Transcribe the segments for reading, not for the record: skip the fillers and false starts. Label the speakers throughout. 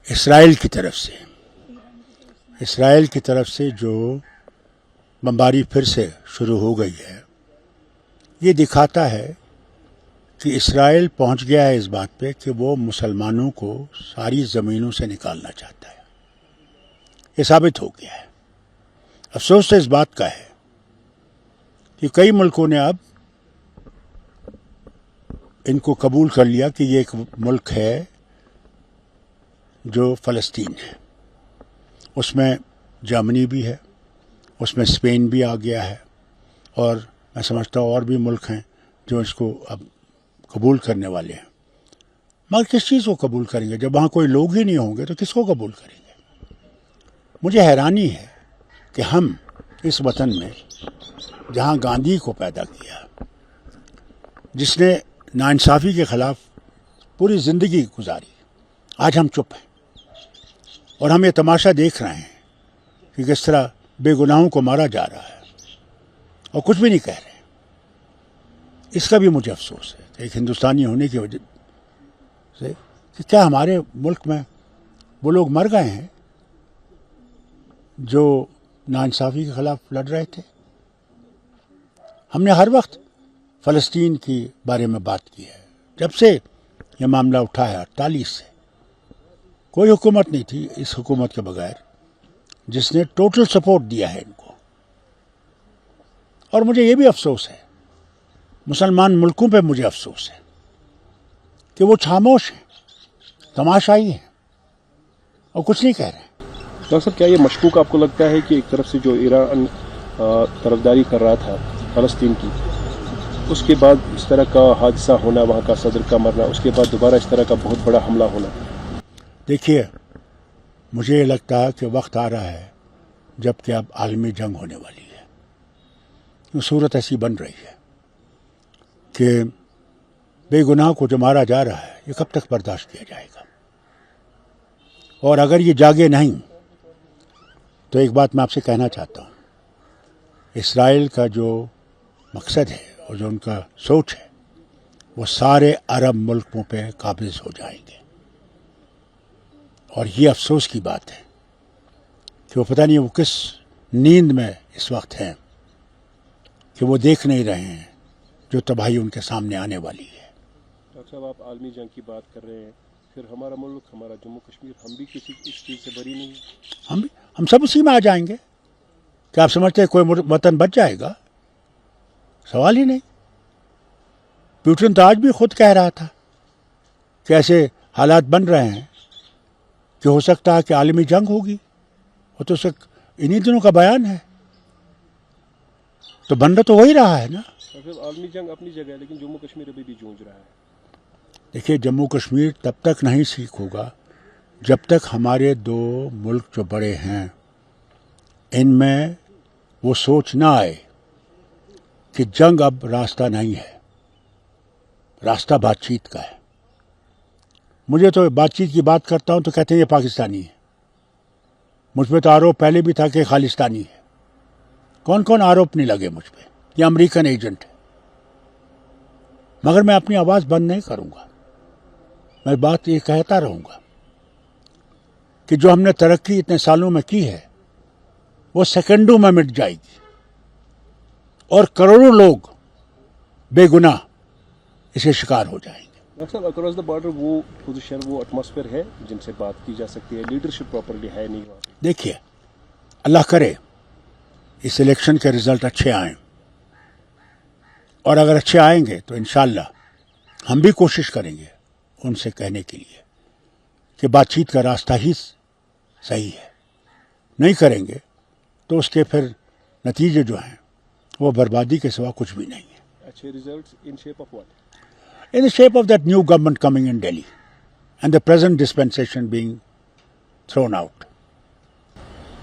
Speaker 1: اسرائیل کی طرف سے جو بمباری پھر سے شروع ہو گئی ہے، یہ دکھاتا ہے کہ اسرائیل پہنچ گیا ہے اس بات پہ کہ وہ مسلمانوں کو ساری زمینوں سے نکالنا چاہتا ہے۔ یہ ثابت ہو گیا ہے۔ افسوس تو اس بات کا ہے کہ کئی ملکوں نے اب ان کو قبول کر لیا کہ یہ ایک ملک ہے جو فلسطین ہے۔ اس میں جرمنی بھی ہے، اس میں اسپین بھی آ گیا ہے، اور میں سمجھتا ہوں اور بھی ملک ہیں جو اس کو اب قبول کرنے والے ہیں۔ مگر کس چیز کو قبول کریں گے جب وہاں کوئی لوگ ہی نہیں ہوں گے؟ تو کس کو قبول کریں گے؟ مجھے حیرانی ہے کہ ہم اس وطن میں جہاں گاندھی کو پیدا کیا، جس نے ناانصافی کے خلاف پوری زندگی گزاری، آج ہم چپ ہیں اور ہم یہ تماشا دیکھ رہے ہیں کہ کس طرح بے گناہوں کو مارا جا رہا ہے اور کچھ بھی نہیں کہہ رہے۔ اس کا بھی مجھے افسوس ہے کہ ایک ہندوستانی ہونے کی وجہ سے کہ کیا ہمارے ملک میں وہ لوگ مر گئے ہیں جو ناانصافی کے خلاف لڑ رہے تھے؟ ہم نے ہر وقت فلسطین کے بارے میں بات کی ہے، جب سے یہ معاملہ اٹھا ہے 48 سے کوئی حکومت نہیں تھی اس حکومت کے بغیر جس نے ٹوٹل سپورٹ دیا ہے ان کو۔ اور مجھے یہ بھی افسوس ہے، مسلمان ملکوں پہ مجھے افسوس ہے کہ وہ خاموش ہیں، تماشائی ہیں اور کچھ نہیں کہہ رہے ہیں۔
Speaker 2: ڈاکٹر صاحب، کیا یہ مشکوک آپ کو لگتا ہے کہ ایک طرف سے جو ایران طرفداری کر رہا تھا فلسطین کی، اس کے بعد اس طرح کا حادثہ ہونا، وہاں کا صدر کا مرنا، اس کے بعد دوبارہ اس طرح کا بہت بڑا حملہ ہونا؟
Speaker 1: دیکھیے، مجھے یہ لگتا ہے کہ وقت آ رہا ہے جب کہ اب عالمی جنگ ہونے والی ہے۔ صورت ایسی بن رہی ہے کہ بے گناہ کو جو مارا جا رہا ہے یہ کب تک برداشت کیا جائے گا؟ اور اگر یہ جاگے نہیں تو ایک بات میں آپ سے کہنا چاہتا ہوں، اسرائیل کا جو مقصد ہے اور جو ان کا سوچ ہے وہ سارے عرب ملکوں پہ قابض ہو جائیں گے۔ اور یہ افسوس کی بات ہے کہ وہ پتہ نہیں وہ کس نیند میں اس وقت ہیں کہ وہ دیکھ نہیں رہے ہیں جو تباہی ان کے سامنے آنے والی ہے۔
Speaker 2: ڈاکٹر صاحب، آپ عالمی جنگ کی بات کر رہے ہیں، پھر ہمارا ملک، ہمارا جموں کشمیر، ہم بھی کسی اس چیز سے بری نہیں ہیں؟
Speaker 1: ہم سب اسی میں آ جائیں گے۔ کیا آپ سمجھتے ہیں کوئی وطن بچ جائے گا؟ سوال ہی نہیں۔ پیوٹن تو آج بھی خود کہہ رہا تھا کہ ایسے حالات بن رہے ہیں کہ ہو سکتا ہے کہ عالمی جنگ ہوگی، وہ تو انہی دنوں کا بیان ہے، تو بن تو وہی رہا ہے نا۔
Speaker 2: عالمی جنگ اپنی جگہ ہے، لیکن جموں کشمیر ابھی بھی جونج رہا ہے۔
Speaker 1: دیکھیے، جموں کشمیر تب تک نہیں ٹھیک ہوگا جب تک ہمارے دو ملک جو بڑے ہیں ان میں وہ سوچ نہ آئے کہ جنگ اب راستہ نہیں ہے، راستہ بات چیت کا ہے۔ مجھے تو بات چیت کی بات کرتا ہوں تو کہتے ہیں یہ پاکستانی ہے، مجھ پہ تو آروپ پہلے بھی تھا کہ خالستانی ہے۔ کون کون آروپ نہیں لگے مجھ پہ، یہ امریکن ایجنٹ ہے۔ مگر میں اپنی آواز بند نہیں کروں گا، میں بات یہ کہتا رہوں گا کہ جو ہم نے ترقی اتنے سالوں میں کی ہے وہ سیکنڈوں میں مٹ جائے گی، اور کروڑوں لوگ بے گناہ اسے شکار ہو جائیں گے۔
Speaker 2: ڈاکٹر صاحب، اکراس دا بارڈر وہ پوزیشن، وہ ایٹماسفیئر ہے جن سے بات کی جا سکتی ہے، لیڈرشپ پراپرلی ہے نہیں وہاں پہ؟
Speaker 1: دیکھیے، اللہ کرے اس الیکشن کے رزلٹ اچھے آئیں، اور اگر اچھے آئیں گے تو انشاءاللہ ہم بھی کوشش کریں گے ان سے کہنے کے لیے کہ بات چیت کا راستہ ہی صحیح ہے۔ نہیں کریں گے تو اس کے پھر نتیجے جو ہیں وہ بربادی کے سوا کچھ بھی نہیں ہے۔
Speaker 2: اچھے results in shape of what?
Speaker 1: In the shape of that new government coming in Delhi and the present dispensation being thrown out.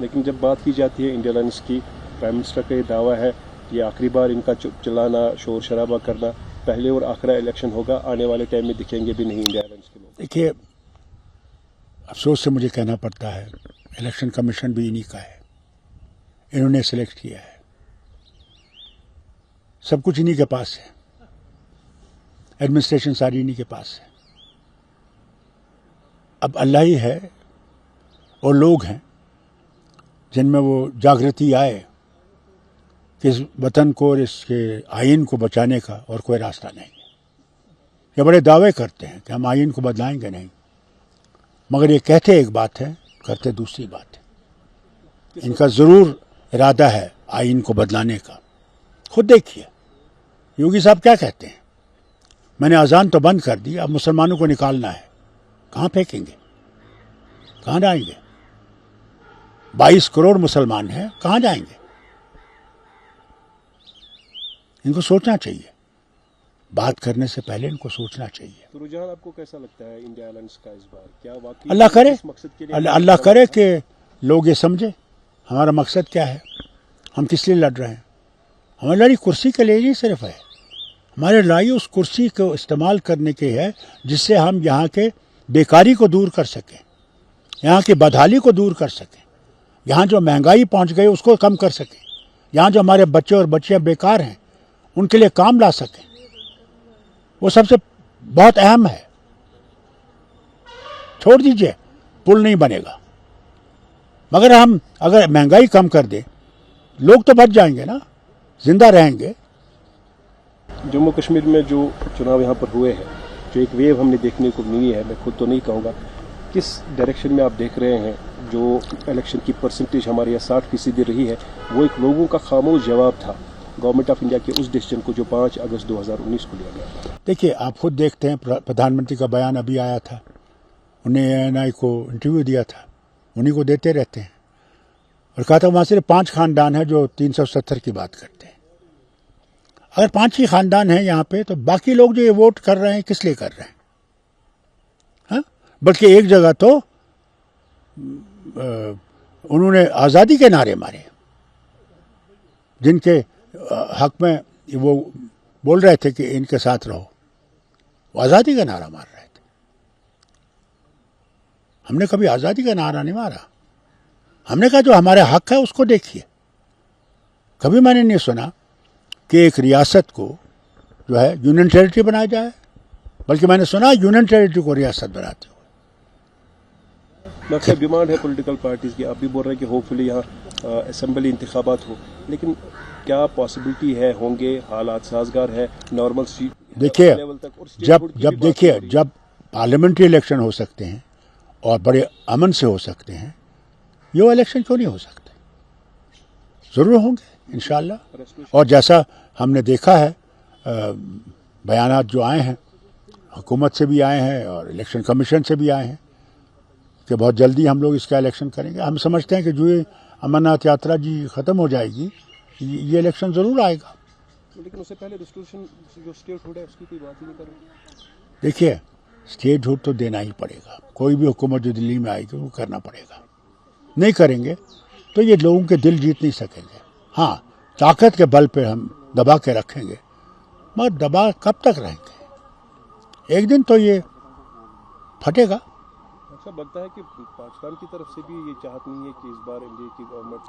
Speaker 2: لیکن جب بات کی جاتی ہے انڈیا لائنس کی، پرائم منسٹر کا یہ دعویٰ ہے یہ آخری بار ان کا چلانا، شور شرابہ کرنا، پہلے اور آخری الیکشن ہوگا، آنے والے ٹائم میں دکھیں گے بھی نہیں انڈیا لائنس کے لوگ۔
Speaker 1: دیکھیے، افسوس سے مجھے کہنا پڑتا ہے الیکشن کمیشن بھی انہی کا ہے، انہوں نے سلیکٹ کیا ہے، سب کچھ انہی کے پاس ہے، ایڈمنسٹریشن ساری انہی کے پاس ہے۔ اب اللہ ہی ہے اور لوگ ہیں جن میں وہ جاگرتی آئے کہ اس وطن کو اور اس کے آئین کو بچانے کا اور کوئی راستہ نہیں ہے. یہ بڑے دعوے کرتے ہیں کہ ہم آئین کو بدلائیں گے نہیں، مگر یہ کہتے ایک بات ہے، کرتے دوسری بات ہے. ان کا ضرور ارادہ ہے آئین کو بدلانے کا. خود دیکھیے یوگی صاحب کیا کہتے ہیں، میں نے اذان تو بند کر دی، اب مسلمانوں کو نکالنا ہے. کہاں پھینکیں گے، کہاں جائیں گے؟ 22 کروڑ مسلمان ہیں، کہاں جائیں گے؟ ان کو سوچنا چاہیے، بات کرنے سے پہلے ان کو سوچنا چاہیے.
Speaker 2: تو رجحان آپ کو کیسا لگتا ہے انڈیا الائنس کا اس بار؟ کیا واقعی
Speaker 1: اللہ کرے،
Speaker 2: اس مقصد کے لیے
Speaker 1: اللہ کرے کہ لوگ یہ سمجھے ہمارا مقصد کیا ہے، ہم کس لیے لڑ رہے ہیں. ہماری لڑائی کرسی کے لیے نہیں صرف ہے، ہماری لڑائی اس کرسی کو استعمال کرنے کی ہے جس سے ہم یہاں کے بیکاری کو دور کر سکیں، یہاں کی بدحالی کو دور کر سکیں، یہاں جو مہنگائی پہنچ گئی اس کو کم کر سکیں، یہاں جو ہمارے بچے اور بچیاں بیکار ہیں ان کے لیے کام لا سکیں. وہ سب سے بہت اہم ہے. چھوڑ دیجئے پل نہیں بنے گا، مگر ہم اگر مہنگائی کم کر دیں لوگ تو بچ جائیں گے نا، زندہ رہیں گے.
Speaker 2: جموں کشمیر میں جو چناؤ یہاں پر ہوئے ہیں، جو ایک ویو ہم نے دیکھنے کو ملی ہے، میں خود تو نہیں کہوں گا، کس ڈائریکشن میں آپ دیکھ رہے ہیں؟ جو الیکشن کی پرسنٹیج ہمارے یہاں 60% رہی ہے، وہ ایک لوگوں کا خاموش جواب تھا گورنمنٹ آف انڈیا کے اس ڈیسیجن کو جو 5 اگست 2019 کو لیا گیا تھا.
Speaker 1: دیکھیے آپ خود دیکھتے ہیں پردھان منتری کا بیان ابھی آیا تھا، انہیں ANI کو انٹرویو دیا تھا، انہیں کو دیتے رہتے ہیں، اور کہا تھا وہاں صرف 5 خاندان ہیں جو 370 کی بات کرتے ہیں. اگر 5 ہی خاندان ہیں یہاں پہ تو باقی لوگ جو یہ ووٹ کر رہے ہیں کس لیے کر رہے ہیں؟ ہاں، بلکہ ایک جگہ تو انہوں نے آزادی کے نعرے مارے، جن کے حق میں وہ بول رہے تھے کہ ان کے ساتھ رہو، وہ آزادی کا نعرہ مار رہے تھے. ہم نے کبھی آزادی کا نعرہ نہیں مارا، ہم نے کہا جو ہمارے حق ہے اس کو دیکھیے. کبھی میں نے نہیں سنا کہ ایک ریاست کو جو ہے یونین ٹیریٹری بنایا جائے، بلکہ میں نے سنا یونین ٹیریٹری کو ریاست بناتے ہوئے.
Speaker 2: میں ڈیمانڈ ہے پولیٹیکل پارٹیز کی، آپ بھی بول رہے ہیں کہ ہوپ فلی یہاں اسمبلی انتخابات ہو، لیکن کیا پاسبلٹی ہے، ہوں گے حالات سازگار ہے نارمل سیٹ
Speaker 1: دیکھیے
Speaker 2: لیول تک؟ اور
Speaker 1: جب پارلیمنٹری الیکشن ہو سکتے ہیں اور بڑے امن سے ہو سکتے ہیں، یہ الیکشن کیوں نہیں ہو سکتے؟ ضرور ہوں گے انشاءاللہ. اور جیسا ہم نے دیکھا ہے بیانات جو آئے ہیں حکومت سے بھی آئے ہیں اور الیکشن کمیشن سے بھی آئے ہیں کہ بہت جلدی ہم لوگ اس کا الیکشن کریں گے. ہم سمجھتے ہیں کہ جو امرناتھ یاترا جی ختم ہو جائے گی یہ الیکشن ضرور آئے گا.
Speaker 2: لیکن اس سے پہلے ریسٹوریشن جو اسٹیٹ ہوڈ ہے اس کی کوئی بات ہی نہیں کر رہے.
Speaker 1: دیکھیے اسٹیٹ ہوڈ تو دینا ہی پڑے گا، کوئی بھی حکومت جو دلی میں آئے گی وہ کرنا پڑے گا. نہیں کریں گے تو یہ لوگوں کے دل جیت نہیں سکیں گے. ہاں طاقت کے بل پہ ہم دبا کے رکھیں گے، مگر دبا کب تک رہیں گے؟ ایک دن تو یہ پھٹے گا.
Speaker 2: اچھا لگتا ہے کہ پاکستان کی طرف سے بھی یہ چاہت نہیں ہے کہ اس بار انڈیا کی گورنمنٹ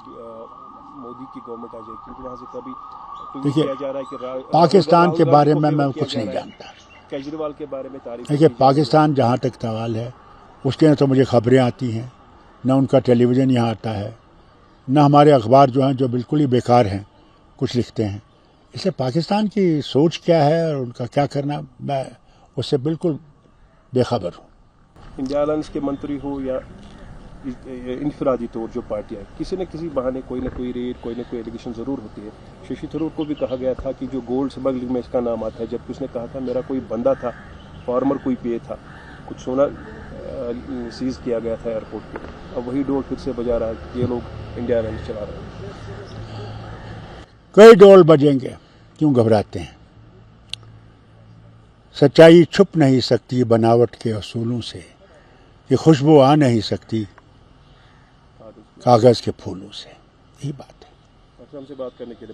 Speaker 2: مودی کی گورنمنٹ آ جائے، کیونکہ وہاں سے کبھی
Speaker 1: دیکھیے
Speaker 2: کیا جا رہا ہے کہ
Speaker 1: پاکستان کے بارے میں کچھ نہیں جانتا.
Speaker 2: کیجریوال کے بارے میں تعریف.
Speaker 1: دیکھیے پاکستان جہاں تک سوال ہے اس کے نہ تو مجھے خبریں آتی ہیں، نہ ان کا ٹیلی ویژن یہاں آتا ہے، نہ ہمارے اخبار جو ہیں جو بالکل ہی بیکار ہیں کچھ لکھتے ہیں. اس لیے پاکستان کی سوچ کیا ہے اور ان کا کیا کرنا میں اس سے بالکل بے خبر ہوں.
Speaker 2: انڈیا الائنس کے منتری ہو یا انفرادی طور جو پارٹیاں، کسی نہ کسی بہانے کوئی نہ کوئی ریٹ، کوئی نہ کوئی ایلیگیشن ضرور ہوتی ہے. ششی تھرور کو بھی کہا گیا تھا کہ جو گولڈ اسمگلنگ میں اس کا نام آتا ہے، جبکہ اس نے کہا تھا میرا کوئی بندہ تھا، فارمر کوئی پے تھا، کچھ سونا سیز کیا گیا تھا ایئرپورٹ پہ. اب وہی ڈول پھر سے بجا رہا ہے کہ یہ لوگ انڈیا الائنس چلا رہے ہیں.
Speaker 1: کئی ڈول بجیں گے، کیوں گھبراتے ہیں؟ سچائی چھپ نہیں سکتی بناوٹ کے اصولوں سے، یہ خوشبو آ نہیں سکتی کاغذ کے پھولوں سے. یہی بات ہے.
Speaker 2: ہم سے بات کرنے کے لیے